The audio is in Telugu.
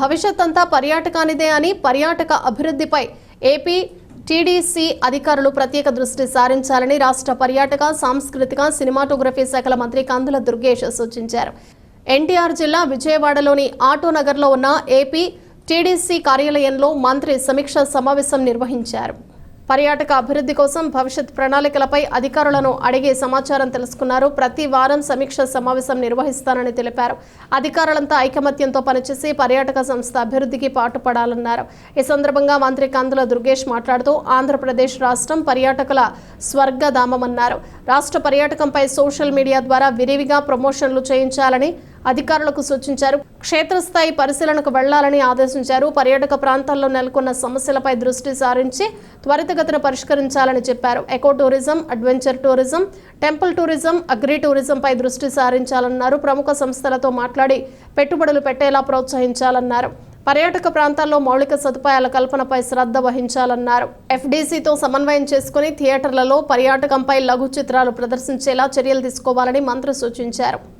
భవిష్యత్ అంతా పర్యాటకానిదే అని పర్యాటక అభివృద్ధిపై ఏపీ టీడీసీ అధికారులు ప్రత్యేక దృష్టి సారించాలని రాష్ట్ర పర్యాటక సాంస్కృతిక సినిమాటోగ్రఫీ శాఖల మంత్రి కందుల దుర్గేష్ సూచించారు. ఎన్టీఆర్ జిల్లా విజయవాడలోని ఆటోనగర్లో ఉన్న ఏపీ టీడీసీ కార్యాలయంలో మంత్రి సమీక్ష సమావేశం నిర్వహించారు. పర్యాటక అభివృద్ధి కోసం భవిష్యత్ ప్రణాళికలపై అధికారులను అడిగి సమాచారం తెలుసుకున్నారు. ప్రతి వారం సమీక్ష సమావేశం నిర్వహిస్తానని తెలిపారు. అధికారులంతా ఐకమత్యంతో పనిచేసి పర్యాటక సంస్థ అభివృద్ధికి పాటుపడాలన్నారు. ఈ సందర్భంగా మంత్రి కందుల దుర్గేష్ మాట్లాడుతూ ఆంధ్రప్రదేశ్ రాష్ట్రం పర్యాటకుల స్వర్గధామమన్నారు. రాష్ట్ర పర్యాటకంపై సోషల్ మీడియా ద్వారా విరివిగా ప్రమోషన్లు చేయించాలని అధికారులకు సూచించారు. క్షేత్రస్థాయి పరిశీలనకు వెళ్లాలని ఆదేశించారు. పర్యాటక ప్రాంతాల్లో నెలకొన్న సమస్యలపై దృష్టి సారించి త్వరితగతిన పరిష్కరించాలని చెప్పారు. Eco tourism, adventure tourism, temple tourism, agri టూరిజంపై దృష్టి సారించాలన్నారు. ప్రముఖ సంస్థలతో మాట్లాడి పెట్టుబడులు పెట్టేలా ప్రోత్సహించాలన్నారు. పర్యాటక ప్రాంతాల్లో మౌలిక సదుపాయాల కల్పనపై శ్రద్ధ వహించాలన్నారు. ఎఫ్డీసీతో సమన్వయం చేసుకుని థియేటర్లలో పర్యాటకంపై లఘు చిత్రాలు ప్రదర్శించేలా చర్యలు తీసుకోవాలని మంత్రి సూచించారు.